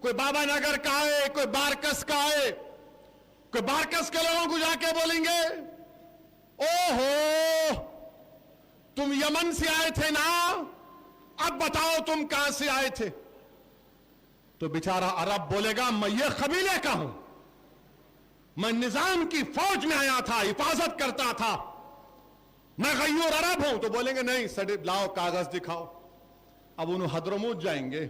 کوئی بابا نگر کا آئے, کوئی بارکس کا آئے, کوئی بارکس کے لوگوں کو جا کے بولیں گے اوہو تم یمن سے آئے تھے نا, اب بتاؤ تم کہاں سے آئے تھے. تو بیچارہ عرب بولے گا میں یہ قبیلے کا ہوں, میں نظام کی فوج میں آیا تھا, حفاظت کرتا تھا, میں غیور عرب ہوں. تو بولیں گے نہیں سرٹیفکیٹ لاؤ, کاغذ دکھاؤ. اب انہوں حضرموت جائیں گے,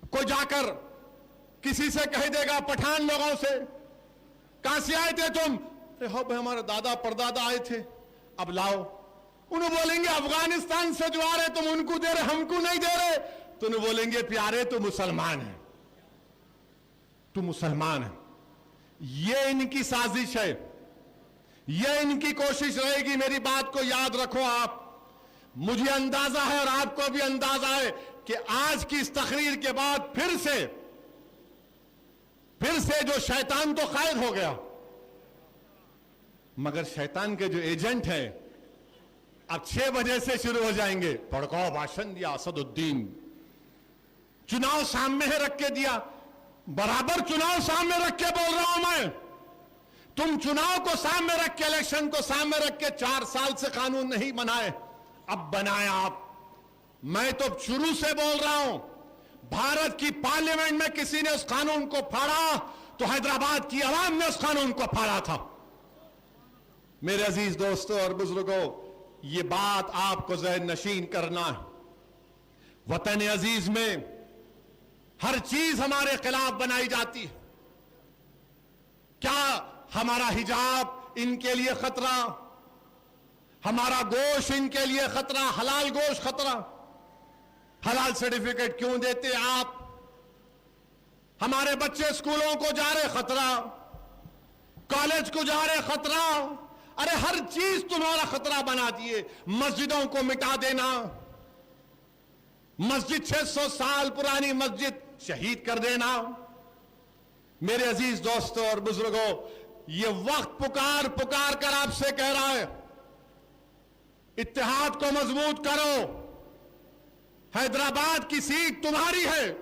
کوئی جا کر کسی سے کہہ دے گا پٹھان لوگوں سے کہاں سے آئے تھے تم, ہمارے دادا پردادا آئے تھے, اب لاؤ. انہوں بولیں گے افغانستان سے جو آ رہے تم ان کو دے رہے, ہم کو نہیں دے رہے. تو انہوں بولیں گے پیارے تو مسلمان ہیں, تو مسلمان ہیں. یہ ان کی سازش ہے, یہ ان کی کوشش رہے گی. میری بات کو یاد رکھو آپ, مجھے اندازہ ہے اور آپ کو بھی اندازہ ہے کہ آج کی اس تقریر کے بعد پھر سے جو شیطان تو قائد ہو گیا, مگر شیطان کے جو ایجنٹ ہیں اب 6 بجے سے شروع ہو جائیں گے. بھڑکاؤ بھاشن دیا اسد الدین, چناؤ سامنے رکھ کے دیا, برابر چناؤ سامنے رکھ کے بول رہا ہوں میں. تم چناؤ کو سامنے رکھ کے, الیکشن کو سامنے رکھ کے 4 سال سے قانون نہیں بنائے, اب بنائے آپ. میں تو شروع سے بول رہا ہوں, بھارت کی پارلیمنٹ میں کسی نے اس قانون کو پھاڑا تو حیدرآباد کی عوام نے اس قانون کو پھاڑا تھا. میرے عزیز دوستوں اور بزرگوں, یہ بات آپ کو ذہن نشین کرنا ہے. وطن عزیز میں ہر چیز ہمارے خلاف بنائی جاتی ہے. کیا ہمارا حجاب ان کے لیے خطرہ, ہمارا گوشت ان کے لیے خطرہ, حلال گوشت خطرہ, حلال سرٹیفکیٹ کیوں دیتے آپ, ہمارے بچے اسکولوں کو جا رہے خطرہ, کالج کو جا رہے خطرہ. ارے ہر چیز تمہارا خطرہ بنا دیے. مسجدوں کو مٹا دینا, مسجد 600 سال پرانی مسجد شہید کر دینا. میرے عزیز دوستوں اور بزرگوں, یہ وقت پکار پکار کر آپ سے کہہ رہا ہے اتحاد کو مضبوط کرو. حیدرآباد کی سیٹ تمہاری ہے,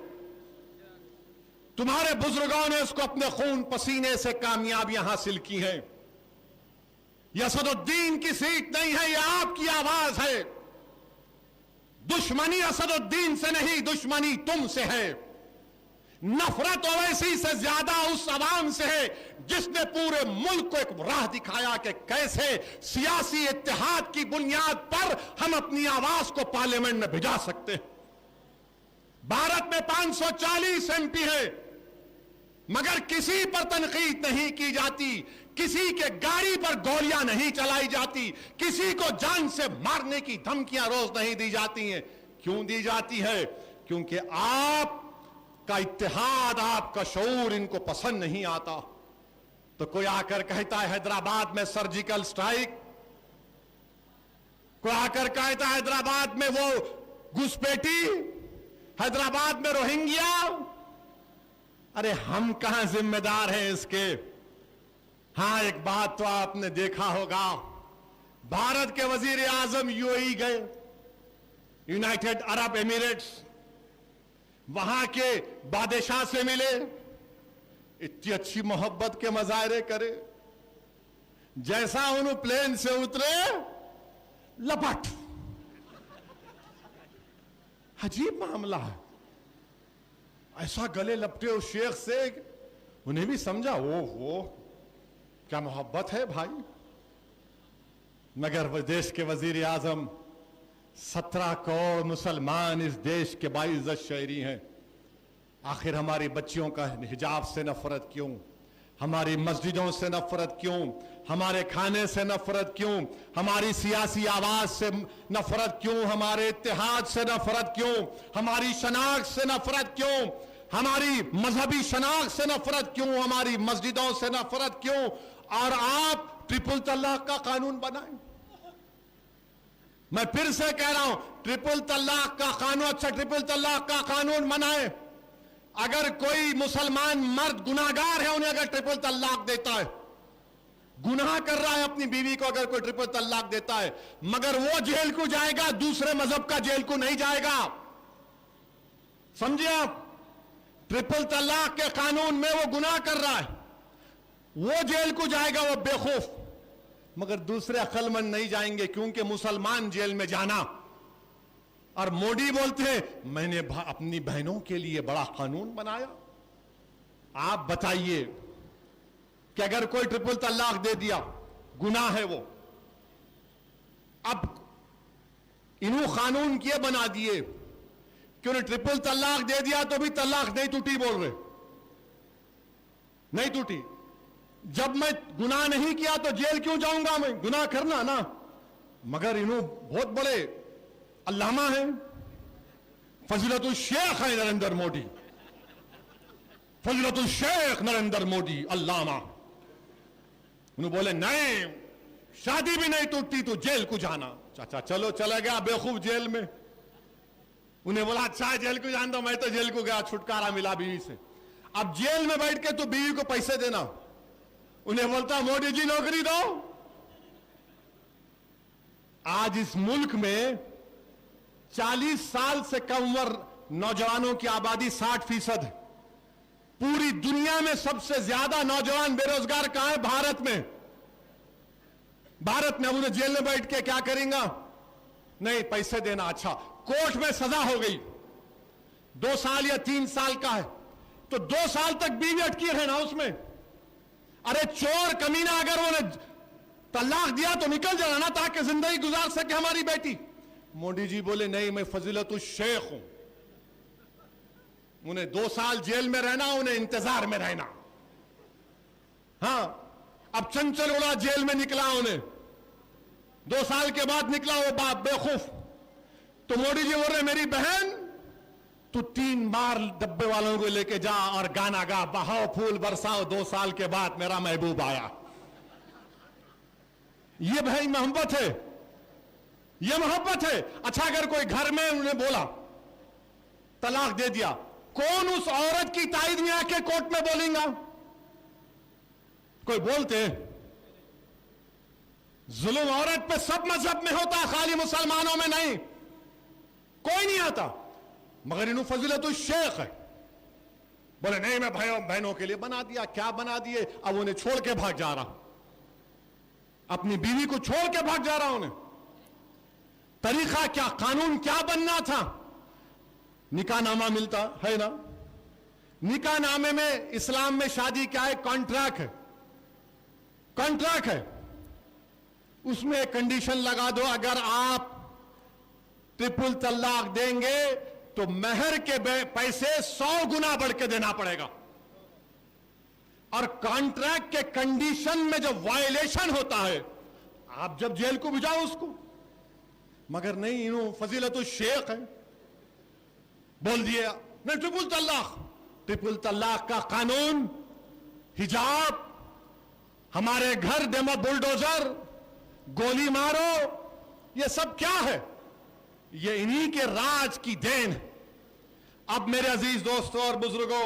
تمہارے بزرگوں نے اس کو اپنے خون پسینے سے کامیابیاں حاصل کی ہیں. یہ اسد الدین کی سیٹ نہیں ہے, یہ آپ کی آواز ہے. دشمنی اسد الدین سے نہیں, دشمنی تم سے ہے. نفرت اویسی سے زیادہ اس عوام سے ہے جس نے پورے ملک کو ایک راہ دکھایا کہ کیسے سیاسی اتحاد کی بنیاد پر ہم اپنی آواز کو پارلیمنٹ میں بھجا سکتے ہیں. بھارت میں 540 MP ہے, مگر کسی پر تنقید نہیں کی جاتی, کسی کے گاڑی پر گولیاں نہیں چلائی جاتی, کسی کو جان سے مارنے کی دھمکیاں روز نہیں دی جاتی ہیں. کیوں دی جاتی ہے؟ کیونکہ آپ کا اتحاد, آپ کا شعور ان کو پسند نہیں آتا. تو کوئی آ کر کہتا ہے حیدرآباد میں سرجیکل سٹرائک, کوئی آ کر کہتا ہے حیدرآباد میں وہ گھسپیٹی, حیدرآباد میں روہنگیا. ارے ہم کہاں ذمہ دار ہیں اس کے؟ ہاں ایک بات تو آپ نے دیکھا ہوگا, بھارت کے وزیر اعظم UAE گئے, یونائٹڈ عرب ایمریٹس, وہاں کے بادشاہ سے ملے, اتنی اچھی محبت کے مظاہرے کرے. جیسا انہوں پلین سے اترے لپٹ. عجیب معاملہ ہے, ایسا گلے لپٹے اس شیخ سے, انہیں بھی سمجھا وہ کیا محبت ہے بھائی. مگر وہ دیش کے وزیر اعظم, 17 کروڑ مسلمان اس دیش کے باعزت شہری ہیں. آخر ہماری بچیوں کا حجاب سے نفرت کیوں, ہماری مسجدوں سے نفرت کیوں, ہمارے کھانے سے نفرت کیوں, ہماری سیاسی آواز سے نفرت کیوں, ہمارے اتحاد سے نفرت کیوں, ہماری شناخت سے نفرت کیوں, ہماری مذہبی شناخت سے نفرت کیوں, ہماری مسجدوں سے نفرت کیوں؟ اور آپ ٹرپل طلاق کا قانون بنائیں. میں پھر سے کہہ رہا ہوں, ٹرپل طلاق کا قانون, اچھا ٹرپل طلاق کا قانون بنائیں. اگر کوئی مسلمان مرد گناہگار ہے, انہیں اگر ٹرپل طلاق دیتا ہے, گناہ کر رہا ہے اپنی بیوی کو, اگر کوئی ٹرپل طلاق دیتا ہے, مگر وہ جیل کو جائے گا, دوسرے مذہب کا جیل کو نہیں جائے گا. سمجھے آپ؟ ٹرپل طلاق کے قانون میں وہ گناہ کر رہا ہے، وہ جیل کو جائے گا، وہ بے خوف، مگر دوسرے عقل مند نہیں جائیں گے، کیونکہ مسلمان جیل میں جانا. اور مودی بولتے ہیں میں نے اپنی بہنوں کے لیے بڑا قانون بنایا. آپ بتائیے کہ اگر کوئی ٹرپل طلاق دے دیا، گناہ ہے وہ، اب انہوں قانون کیے بنا دیے کہ انہیں ٹرپل طلاق دے دیا تو بھی طلاق نہیں ٹوٹی، بول رہے نہیں ٹوٹی. جب میں گناہ نہیں کیا تو جیل کیوں جاؤں گا؟ میں گناہ کرنا نا. مگر انہوں بہت بڑے علامہ ہیں، فضیلت الشیخ ہے نریندر مودی، فضیلت الشیخ نریندر مودی علامہ. انہوں بولے نہیں، شادی بھی نہیں ٹوٹتی تو جیل کو جانا. چاچا چلو چلا گیا بےخوف جیل میں. انہیں بولا اچھا جیل کو جان دو، میں تو جیل کو گیا، چھٹکارا ملا بیوی سے. اب جیل میں بیٹھ کے تو بیوی کو پیسے دینا. انہیں بولتا مودی جی نوکری دو. آج اس ملک میں 40 سال سے کم عمر نوجوانوں کی آبادی 60% ہے. پوری دنیا میں سب سے زیادہ نوجوان بے روزگار کہاں ہے؟ بھارت میں. بھارت میں. اب انہیں جیل میں بیٹھ کے کیا کریں گا؟ نہیں پیسے دینا. اچھا کورٹ میں سزا ہو گئی، 2 سال یا 3 سال کا ہے تو 2 سال تک بیوی اٹکی رہنا اس میں. ارے چور کمینہ اگر انہیں طلاق دیا تو نکل جانا نا، تاکہ زندگی گزار سکے ہماری بیٹی. مودی جی بولے نہیں، میں فضیلت الشیخ ہوں، انہیں 2 سال جیل میں رہنا، انہیں انتظار میں رہنا. ہاں اب چنچل اڑا جیل میں نکلا، انہیں 2 سال کے بعد نکلا وہ باپ بے خوف. تو مودی جی بول رہے میری بہن تو 3 بار ڈبے والوں کو لے کے جا اور گانا گا، بہاؤ پھول برساؤ، 2 سال کے بعد میرا محبوب آیا. یہ بھائی محبت ہے، یہ محبت ہے. اچھا اگر کوئی گھر میں انہیں بولا طلاق دے دیا، کون اس عورت کی تائید میں آ کے کورٹ میں بولیں گا؟ کوئی بولتے؟ ظلم عورت پہ سب مذہب میں ہوتا، خالی مسلمانوں میں نہیں. کوئی نہیں آتا. مگر انہوں فضیلت الشیخ ہے، بولے نہیں میں بھائیوں بہنوں کے لیے بنا دیا. کیا بنا دیے؟ اب انہیں چھوڑ کے بھاگ جا رہا، اپنی بیوی کو چھوڑ کے بھاگ جا رہا. انہیں طریقہ کیا، قانون کیا بننا تھا؟ نکاح نامہ ملتا ہے نا. نکاح نامے میں اسلام میں شادی کیا ہے؟ کانٹریکٹ ہے. کانٹریکٹ ہے. اس میں ایک کنڈیشن لگا دو، اگر آپ ٹرپل طلاق دیں گے تو مہر کے پیسے 100 گنا بڑھ کے دینا پڑے گا. اور کانٹریکٹ کے کنڈیشن میں جو وائلیشن ہوتا ہے، آپ جب جیل کو بھجاؤ اس کو. مگر نہیں، انہوں فضیلت الشیخ ہے، بول دیے نہیں ٹرپل طلاق. ٹرپل طلاق کا قانون، حجاب، ہمارے گھر ڈیمو بلڈوزر، گولی مارو، یہ سب کیا ہے؟ یہ انہی کے راج کی دین. اب میرے عزیز دوستوں اور بزرگوں،